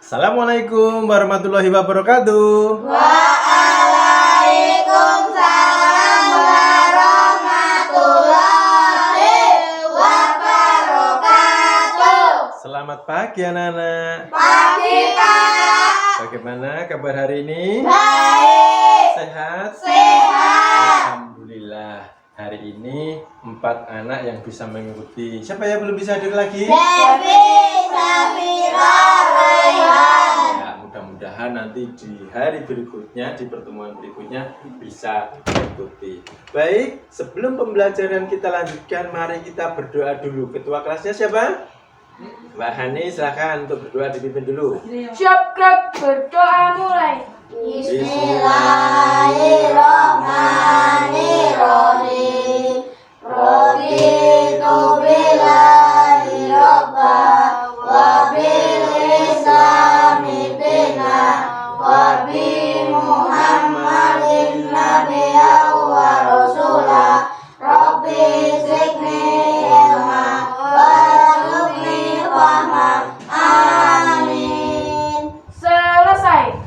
Assalamualaikum warahmatullahi wabarakatuh. Waalaikumsalam warahmatullahi wabarakatuh. Selamat pagi anak-anak. Pagi Pak. Bagaimana kabar hari ini? Baik. Sehat? Sehat. Alhamdulillah. Hari ini 4 anak yang bisa mengikuti. Siapa yang belum bisa hadir lagi? Devi, Safira, Rayhan. Ya, mudah-mudahan nanti di hari berikutnya, di pertemuan berikutnya bisa mengikuti. Baik, sebelum pembelajaran kita lanjutkan, mari kita berdoa dulu. Ketua kelasnya siapa? Mbak Hani, silakan untuk berdoa, dipimpin dulu. Siap, Greg, berdoa mulai. Bismillahirrahmanirrahim. Raditu billahi robba wa bil islami dina wa bi Muhammadin nabiyya wa rasula. Rabbi zidni ilma warzuqni fahma. Amin. Selesai.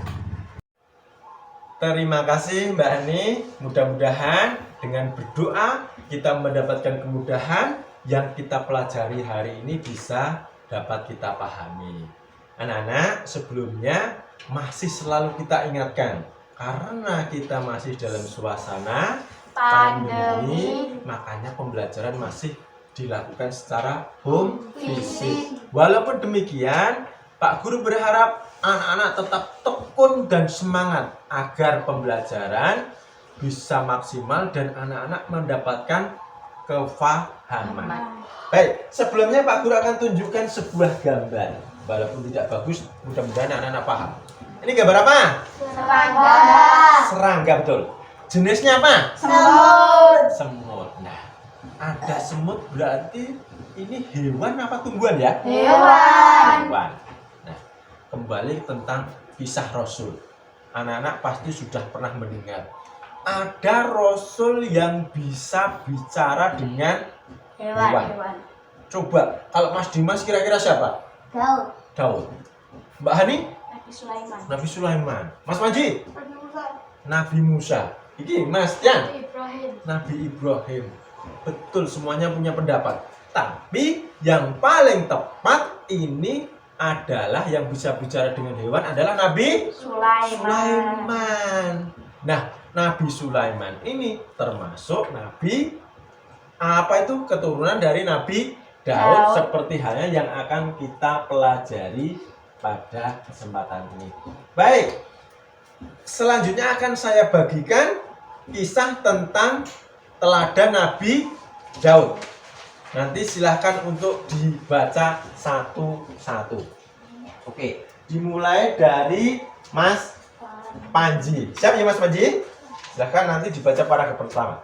Terima kasih Mbak Hani. Mudah-mudahan dengan berdoa kita mendapatkan kemudahan yang kita pelajari hari ini bisa dapat kita pahami. Anak-anak, sebelumnya masih selalu kita ingatkan, karena kita masih dalam suasana pandemi, makanya pembelajaran masih dilakukan secara home visit. Walaupun demikian, Pak Guru berharap anak-anak tetap tekun dan semangat agar pembelajaran bisa maksimal dan anak-anak mendapatkan kefahaman. Baik, sebelumnya Pak Guru akan tunjukkan sebuah gambar. Walaupun tidak bagus, mudah-mudahan anak-anak paham. Ini gambar apa? Serangga. Serangga, betul. Jenisnya apa? Semut. Semut. Nah, ada semut berarti ini hewan apa tumbuhan ya? Hewan. Hewan. Nah, kembali tentang kisah Rasul. Anak-anak pasti sudah pernah mendengar. Ada Rasul yang bisa bicara dengan hewan. Coba, kalau Mas Dimas kira-kira siapa? Daud. Daud. Mbak Hani? Nabi Sulaiman. Nabi Sulaiman. Mas Manji? Nabi Musa. Iki Mas Tian? Ibrahim. Nabi Ibrahim. Betul, semuanya punya pendapat. Tapi yang paling tepat ini adalah yang bisa bicara dengan hewan adalah Nabi Sulaiman. Nah, Nabi Sulaiman ini termasuk Nabi keturunan dari Nabi Daud, seperti halnya yang akan kita pelajari pada kesempatan ini. Baik, selanjutnya akan saya bagikan kisah tentang teladan Nabi Daud. Nanti silahkan untuk dibaca satu-satu. Oke, dimulai dari Mas Panji. Siap ya Mas Panji? Silahkan nanti dibaca paragraf pertama.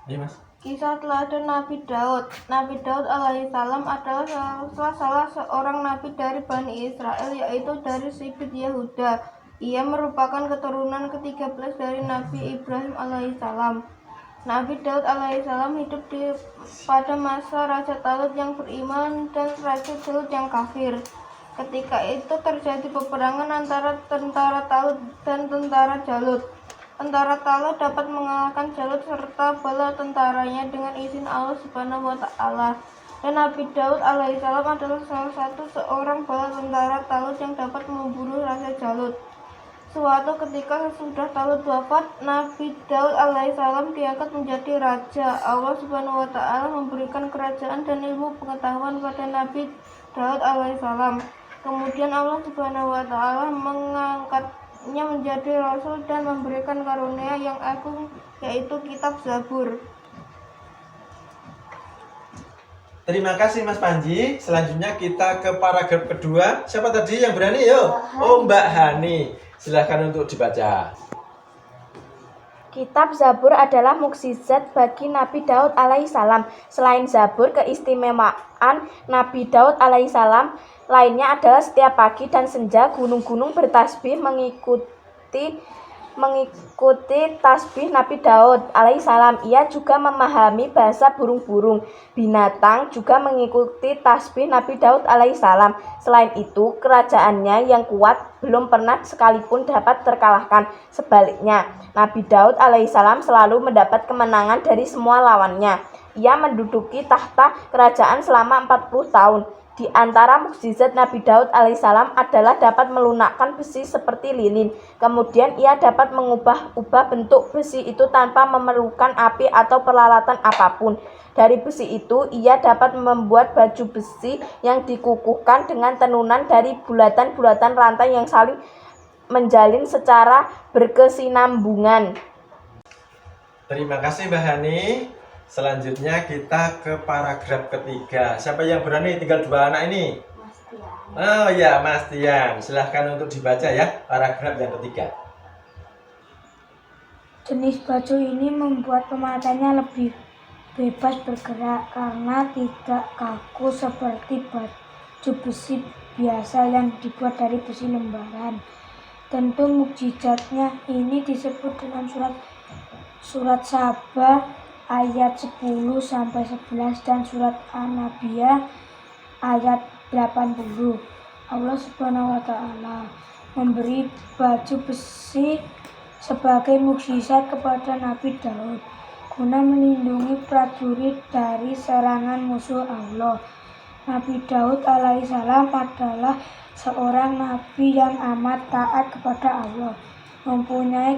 Ini Mas. Kisah teladan Nabi Daud. Nabi Daud alaihissalam adalah salah seorang nabi dari Bani Israel, yaitu dari Sibit Yehuda. Ia merupakan keturunan ke-13 dari Nabi Ibrahim alaihissalam. Nabi Daud alaihissalam hidup pada masa Raja Talut yang beriman dan Raja Jalut yang kafir. Ketika itu terjadi peperangan antara tentara Talut dan tentara Jalut. Tentara Talut dapat mengalahkan Jalut serta bala tentaranya dengan izin Allah Subhanahu wa Ta'ala. Dan Nabi Daud alaihissalam adalah salah satu seorang bala tentara Talut yang dapat membunuh Raja Jalut. Suatu ketika sesudah Talut wafat, Nabi Daud alaihissalam diangkat menjadi raja. Allah Subhanahu wa Ta'ala memberikan kerajaan dan ilmu pengetahuan pada Nabi Daud alaihissalam. Kemudian Allah Subhanahu wa Ta'ala mengangkatnya menjadi rasul dan memberikan karunia yang agung, yaitu kitab Zabur. Terima kasih Mas Panji. Selanjutnya kita ke paragraf kedua. Siapa tadi yang berani? Yuk. Oh, Mbak Hani. Silahkan untuk dibaca. Kitab Zabur adalah mukjizat bagi Nabi Daud alaihissalam. Selain Zabur, keistimewaan Nabi Daud alaihissalam lainnya adalah setiap pagi dan senja gunung-gunung bertasbih mengikuti mengikuti tasbih Nabi Daud alaihissalam. Ia juga memahami bahasa burung-burung. Binatang juga mengikuti tasbih Nabi Daud alaihissalam. Selain itu, kerajaannya yang kuat belum pernah sekalipun dapat terkalahkan. Sebaliknya, Nabi Daud alaihissalam selalu mendapat kemenangan dari semua lawannya. Ia menduduki tahta kerajaan selama 40 tahun. Di antara mukjizat Nabi Daud alaihissalam adalah dapat melunakkan besi seperti lilin. Kemudian ia dapat mengubah-ubah bentuk besi itu tanpa memerlukan api atau peralatan apapun. Dari besi itu ia dapat membuat baju besi yang dikukuhkan dengan tenunan dari bulatan-bulatan rantai yang saling menjalin secara berkesinambungan. Terima kasih Mbak Hani. Selanjutnya kita ke paragraf ketiga. Siapa yang berani? Tinggal dua anak ini. Oh ya, Mas Tian. Silahkan untuk dibaca ya paragraf yang ketiga. Jenis baju ini membuat pemakaiannya lebih bebas bergerak karena tidak kaku seperti baju besi biasa yang dibuat dari besi lembaran. Tentu mukjizatnya ini disebut dalam surat Saba ayat 10-11 dan surat An-Nabiyah ayat 80. Allah Subhanahu wa taala memberi baju besi sebagai mukjizat kepada Nabi Daud guna melindungi prajurit dari serangan musuh Allah. Nabi Daud alaihissalam adalah seorang nabi yang amat taat kepada Allah, mempunyai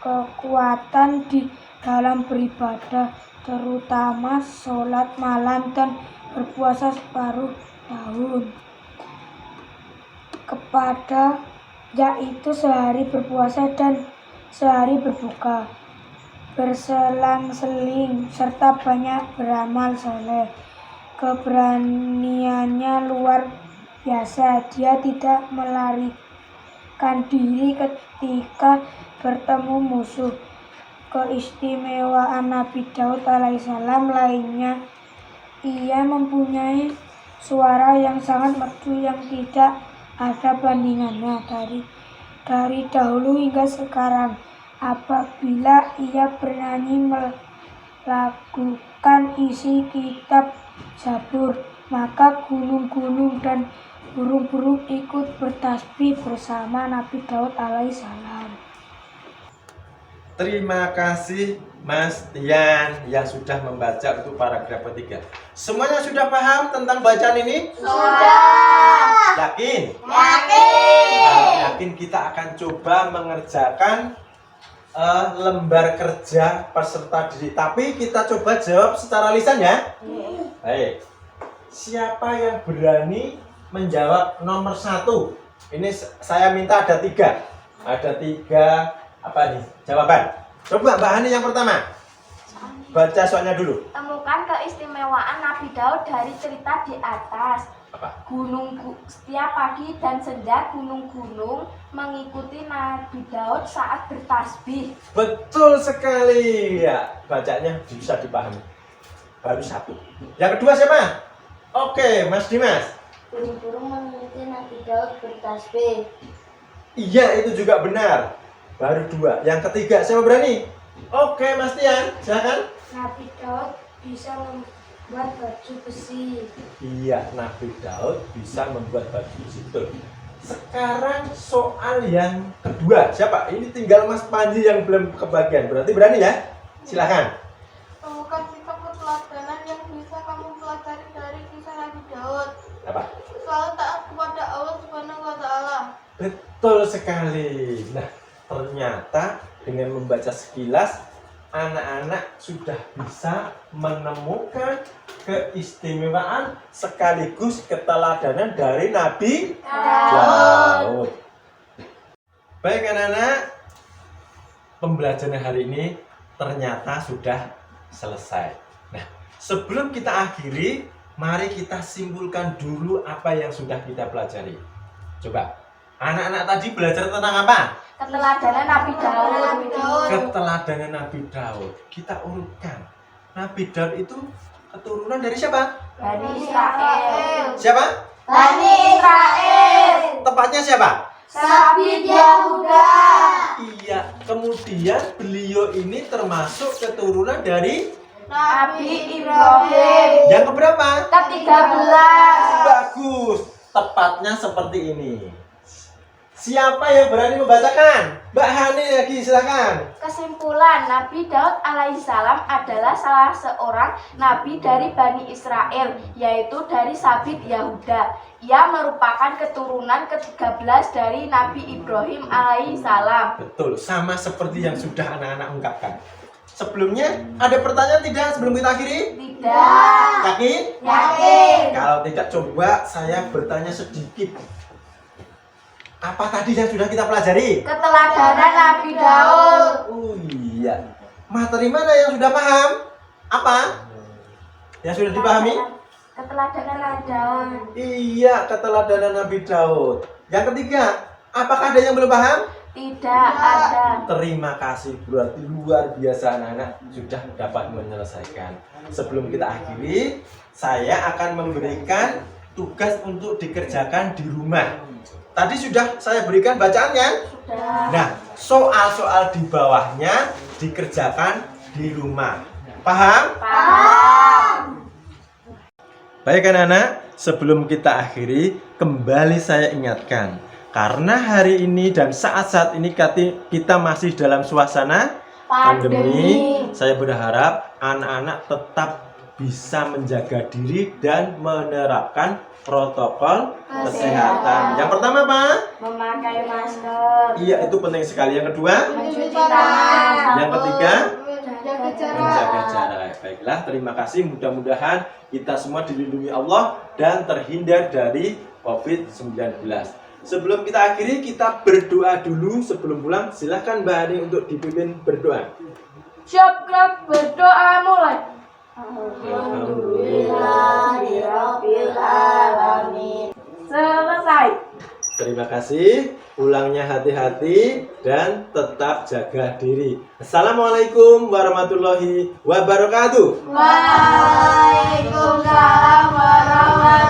kekuatan di dalam beribadah, terutama sholat malam dan berpuasa separuh tahun. Kepada yaitu sehari berpuasa dan sehari berbuka, berselang-seling serta banyak beramal soleh. Keberaniannya luar biasa. Dia tidak melarikan diri ketika bertemu musuh. Keistimewaan Nabi Daud alaihissalam lainnya, ia mempunyai suara yang sangat merdu yang tidak ada bandingannya dari dahulu hingga sekarang. Apabila ia bernyanyi melakukan isi kitab Zabur, maka gunung-gunung dan burung-burung ikut bertasbih bersama Nabi Daud alaihissalam. Terima kasih Mas Tian yang sudah membaca untuk paragraf ketiga. Semuanya sudah paham tentang bacaan ini? Sudah. Yakin? Yakin. Kalau yakin kita akan coba mengerjakan lembar kerja peserta didik. Tapi kita coba jawab secara lisan ya. Baik. Siapa yang berani menjawab nomor 1? Ini saya minta ada 3. Ada 3 apa nih jawaban? Coba Mbak Hani yang pertama. Baca soalnya dulu. Temukan keistimewaan Nabi Daud dari cerita di atas. Apa? Setiap pagi dan senja gunung-gunung mengikuti Nabi Daud saat bertasbih. Betul sekali ya. Bacanya bisa dipahami. Baru 1. Yang kedua siapa? Oke, Mas Dimas. Burung-burung mengikuti Nabi Daud bertasbih. Iya, itu juga benar. Baru 2. Yang ketiga siapa berani? Oke, Mas Tian, silakan. Nabi Daud bisa membuat baju besi. Iya, Nabi Daud bisa membuat baju besi. Betul. Sekarang soal yang kedua. Siapa? Ini tinggal Mas Panji yang belum kebagian. Berarti berani ya? Silakan. Temukan sikap keteladanan yang bisa kamu pelajari dari kisah Nabi Daud. Apa? Selalu taat kepada Allah Subhanahu wa taala. Betul sekali. Nah, ternyata dengan membaca sekilas anak-anak sudah bisa menemukan keistimewaan sekaligus keteladanan dari Nabi Daud. Baik anak-anak, pembelajaran hari ini ternyata sudah selesai. Nah, sebelum kita akhiri, mari kita simpulkan dulu apa yang sudah kita pelajari. Coba, anak-anak tadi belajar tentang apa? Keteladanan Nabi Daud. Keteladanan Nabi Daud. Kita urutkan. Nabi Daud itu keturunan dari siapa? Bani Israel. Siapa? Bani Israel. Tepatnya siapa? Sabit Yahuda. Iya, kemudian beliau ini termasuk keturunan dari Nabi Ibrahim. yang keberapa? Ke-13. Bagus, tepatnya seperti ini. Siapa yang berani membacakan? Mbak Hani lagi, silakan. Kesimpulan, Nabi Daud alaihissalam adalah salah seorang nabi dari Bani Israel, yaitu dari Sabit Yahuda. Ia merupakan keturunan ke-13 dari Nabi Ibrahim alaihissalam. Betul, sama seperti yang sudah anak-anak ungkapkan. Sebelumnya, ada pertanyaan tidak sebelum kita akhiri? Tidak. Yakin? Yakin. Kalau tidak, coba saya bertanya sedikit. Apa tadi yang sudah kita pelajari? Keteladanan Nabi Daud. Oh iya. Materi mana yang sudah paham? Apa? Yang sudah dipahami? Keteladanan Nabi Daud. Iya, keteladanan Nabi Daud. Yang ketiga, apakah ada yang belum paham? Tidak ada. Terima kasih, berarti luar biasa anak-anak sudah dapat menyelesaikan. Sebelum kita akhiri, saya akan memberikan tugas untuk dikerjakan di rumah. Tadi sudah saya berikan bacaannya. Sudah. Nah, soal-soal di bawahnya dikerjakan di rumah. Paham? Paham. Baik anak-anak, sebelum kita akhiri, kembali saya ingatkan. Karena hari ini dan saat-saat ini kita masih dalam suasana pandemi, saya berharap anak-anak tetap bisa menjaga diri dan menerapkan protokol kesehatan. Yang pertama apa? Memakai masker. Iya, itu penting sekali. Yang kedua? Mencuci tangan. Yang ketiga? Jaga jarak. Menjaga jarak. Baiklah, terima kasih. Mudah-mudahan kita semua dilindungi Allah dan terhindar dari COVID-19. Sebelum kita akhiri, kita berdoa dulu sebelum pulang. Silahkan Mbak Ani untuk dipimpin berdoa. Siap gerak berdoa mulai. Alhamdulillahirabbil alamin. Selesai. Terima kasih. Pulangnya hati-hati dan tetap jaga diri. Assalamualaikum warahmatullahi wabarakatuh. Waalaikumsalam warahmatullahi